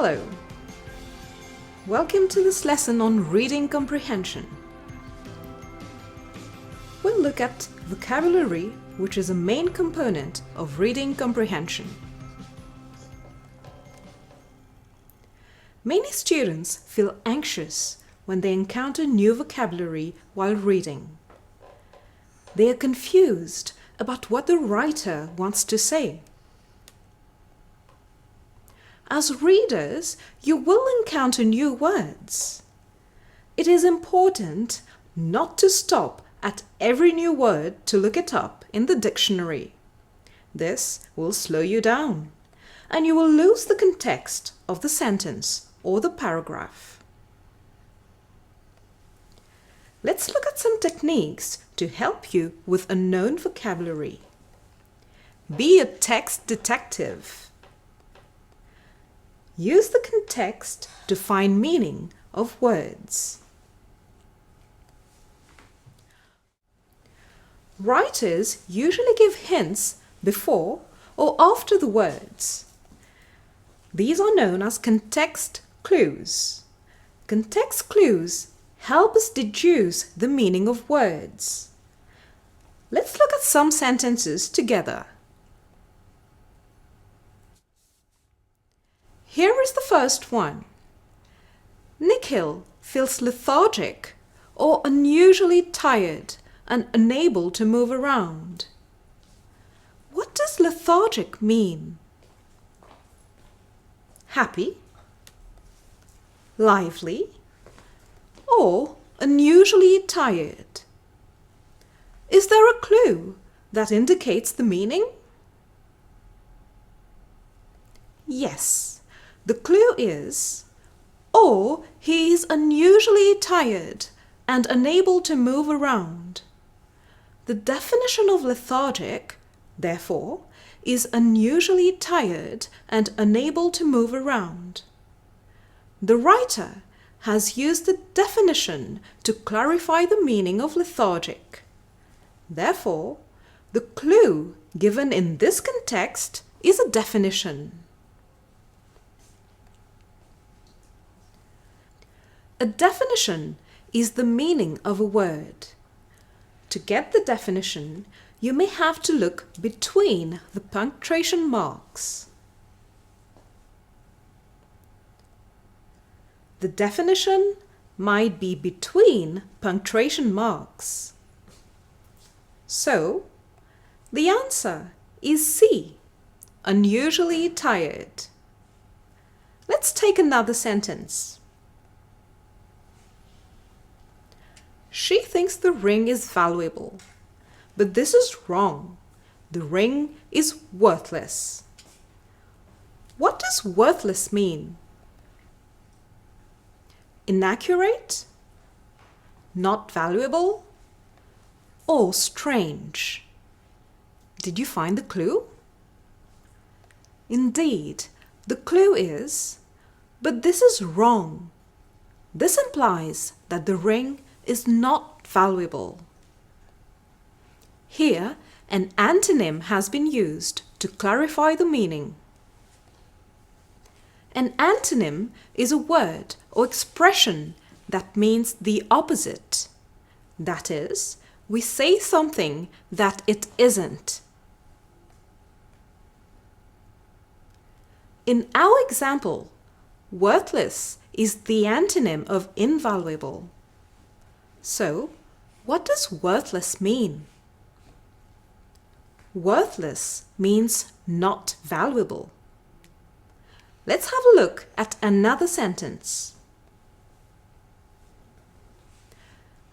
Hello! Welcome to this lesson on reading comprehension. We'll look at vocabulary, which is a main component of reading comprehension. Many students feel anxious when they encounter new vocabulary while reading. They are confused about what the writer wants to say. As readers, you will encounter new words. It is important not to stop at every new word to look it up in the dictionary. This will slow you down, and you will lose the context of the sentence or the paragraph. Let's look at some techniques to help you with unknown vocabulary. Be a text detective. Use the context to find meaning of words. Writers usually give hints before or after the words. These are known as context clues. Context clues help us deduce the meaning of words. Let's look at some sentences together. Here is the first one. Nikhil feels lethargic or unusually tired and unable to move around. What does lethargic mean? Happy, lively, or unusually tired? Is there a clue that indicates the meaning? Yes. The clue is, or he is unusually tired and unable to move around. The definition of lethargic, therefore, is unusually tired and unable to move around. The writer has used the definition to clarify the meaning of lethargic. Therefore, the clue given in this context is a definition. A definition is the meaning of a word. To get the definition, you may have to look between the punctuation marks. The definition might be between punctuation marks. So, the answer is C, unusually tired. Let's take another sentence. She thinks the ring is valuable, but this is wrong. The ring is worthless. What does worthless mean? Inaccurate, not valuable, or strange? Did you find the clue? Indeed, the clue is, but this is wrong. This implies that the ring is not valuable. Here, an antonym has been used to clarify the meaning. An antonym is a word or expression that means the opposite. That is, we say something that it isn't. In our example, worthless is the antonym of invaluable. So, what does worthless mean? Worthless means not valuable. Let's have a look at another sentence.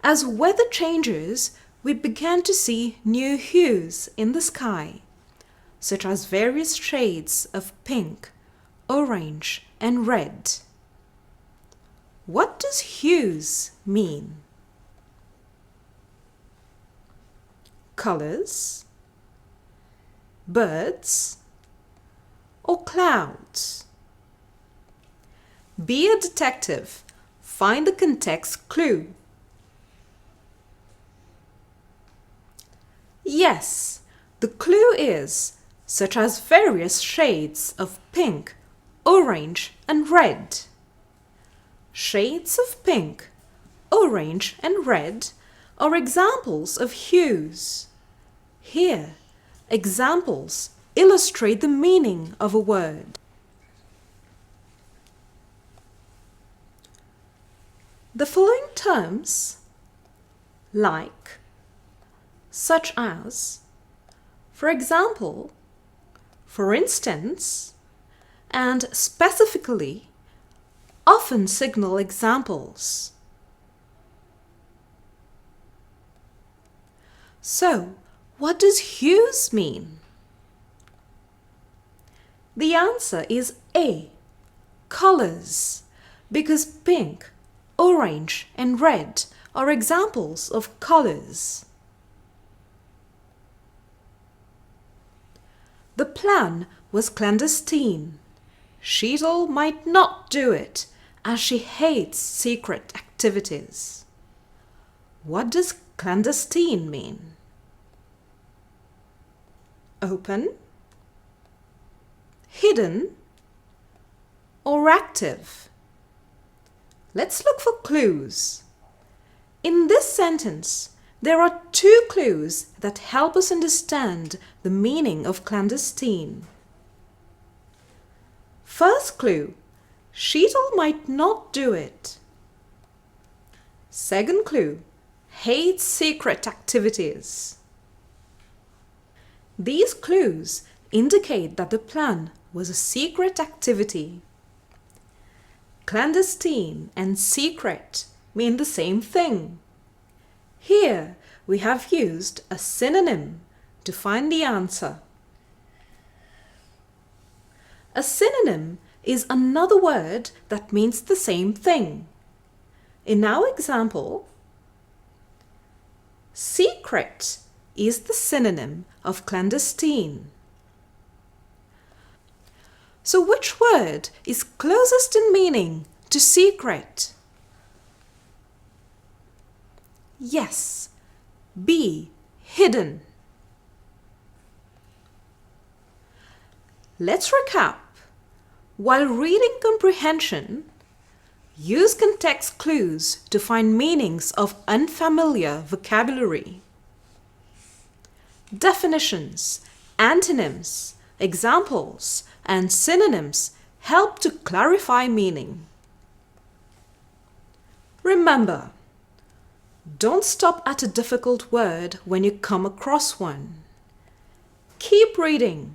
As weather changes, we began to see new hues in the sky, such as various shades of pink, orange, and red. What does hues mean? Colors, birds, or clouds? Be a detective. Find the context clue. Yes, the clue is such as various shades of pink, orange and red. Shades of pink, orange and red are examples of hues. Here, examples illustrate the meaning of a word. The following terms, like, such as, for example, for instance, and specifically, often signal examples. So, what does hues mean? The answer is A, colors, because pink, orange and red are examples of colors. The plan was clandestine. Sheetal might not do it as she hates secret activities. What does clandestine mean? Open, hidden, or active? Let's look for clues. In this sentence, there are two clues that help us understand the meaning of clandestine. First clue, Sheetal might not do it. Second clue, hates secret activities. These clues indicate that the plan was a secret activity. Clandestine and secret mean the same thing. Here we have used a synonym to find the answer. A synonym is another word that means the same thing. In our example, secret is the synonym of clandestine. So which word is closest in meaning to secret? Yes, B, hidden. Let's recap. While reading comprehension, use context clues to find meanings of unfamiliar vocabulary. Definitions, antonyms, examples, and synonyms help to clarify meaning. Remember, don't stop at a difficult word when you come across one. Keep reading.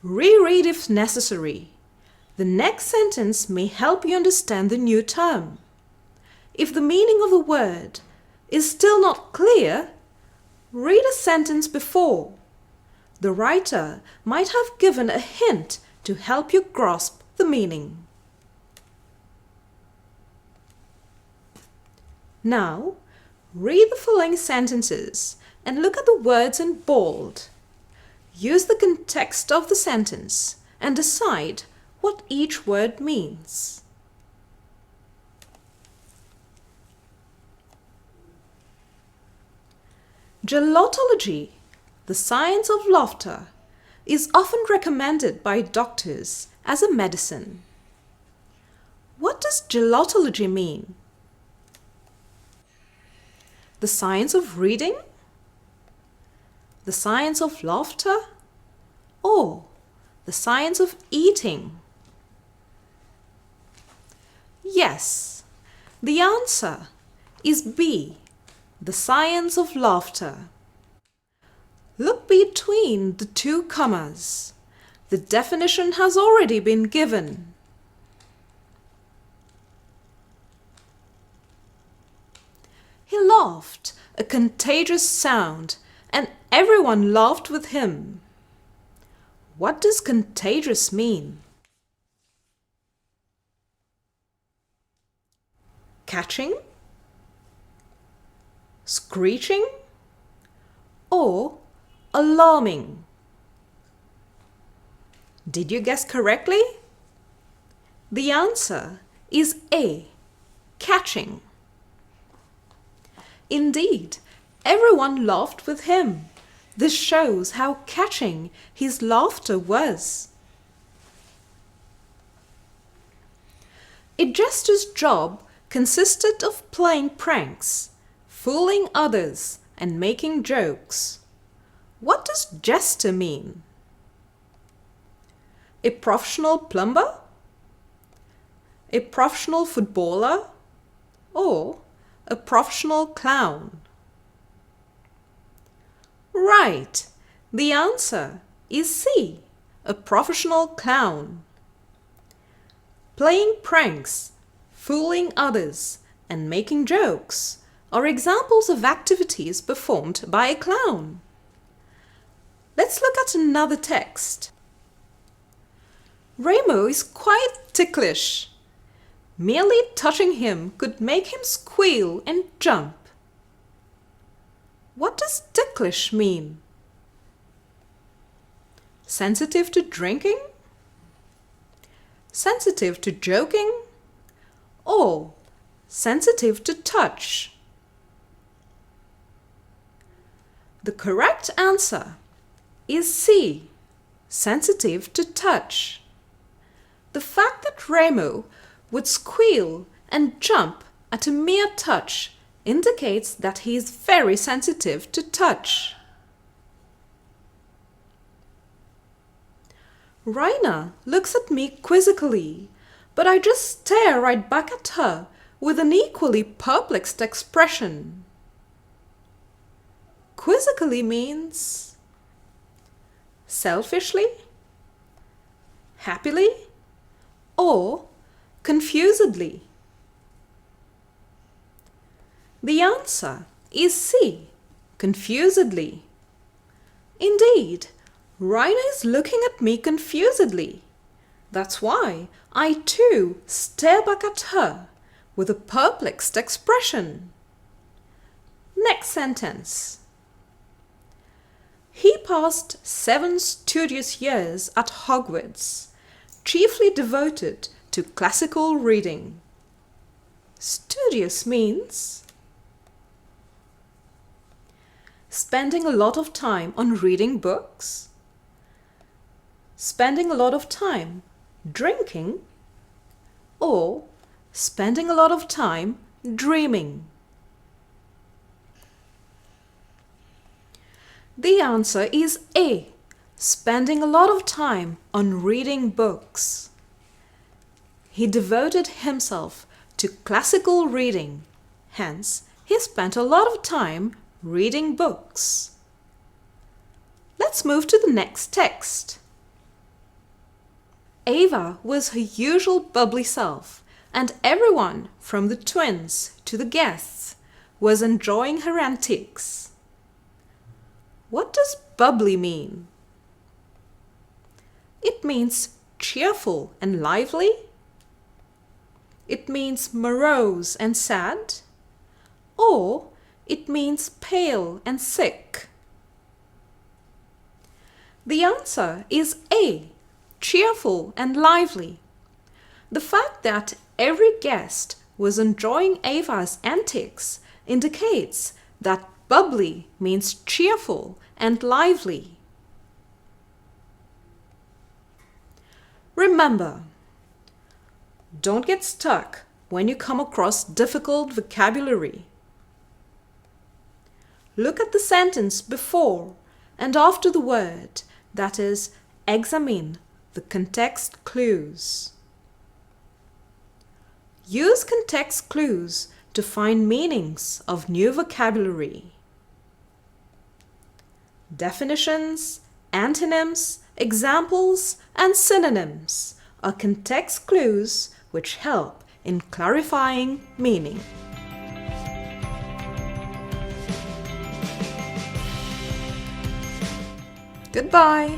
Reread if necessary. The next sentence may help you understand the new term. If the meaning of the word is still not clear, read a sentence before. The writer might have given a hint to help you grasp the meaning. Now, read the following sentences and look at the words in bold. Use the context of the sentence and decide what each word means. Gelotology, the science of laughter, is often recommended by doctors as a medicine. What does gelotology mean? The science of reading? The science of laughter? Or the science of eating? Yes, the answer is B, the science of laughter. Look between the two commas. The definition has already been given. He laughed, a contagious sound, and everyone laughed with him. What does contagious mean? Catching, screeching, or alarming? Did you guess correctly? The answer is A, catching. Indeed, everyone laughed with him. This shows how catching his laughter was. A jester's job consisted of playing pranks, fooling others, and making jokes. What does jester mean? A professional plumber? A professional footballer? Or a professional clown? Right. The answer is C, a professional clown. Playing pranks, fooling others, and making jokes are examples of activities performed by a clown. Let's look at another text. Ramo is quite ticklish. Merely touching him could make him squeal and jump. What does ticklish mean? Sensitive to drinking? Sensitive to joking? Or sensitive to touch? The correct answer is C, sensitive to touch. The fact that Ramo would squeal and jump at a mere touch indicates that he is very sensitive to touch. Raina looks at me quizzically, but I just stare right back at her with an equally perplexed expression. Quizzically means selfishly, happily, or confusedly. The answer is C, confusedly. Indeed, Raina is looking at me confusedly. That's why I too stare back at her with a perplexed expression. Next sentence. He passed 7 studious years at Hogwarts, chiefly devoted to classical reading. Studious means spending a lot of time on reading books, spending a lot of time drinking, or spending a lot of time dreaming. The answer is A, spending a lot of time on reading books. He devoted himself to classical reading, hence he spent a lot of time reading books. Let's move to the next text. Ava was her usual bubbly self, and everyone, from the twins to the guests, was enjoying her antics. What does bubbly mean? It means cheerful and lively. It means morose and sad. Or it means pale and sick. The answer is A, cheerful and lively. The fact that every guest was enjoying Ava's antics indicates that bubbly means cheerful and lively. Remember, don't get stuck when you come across difficult vocabulary. Look at the sentence before and after the word, that is, examine the context clues. Use context clues to find meanings of new vocabulary. Definitions, antonyms, examples, and synonyms are context clues which help in clarifying meaning. Goodbye.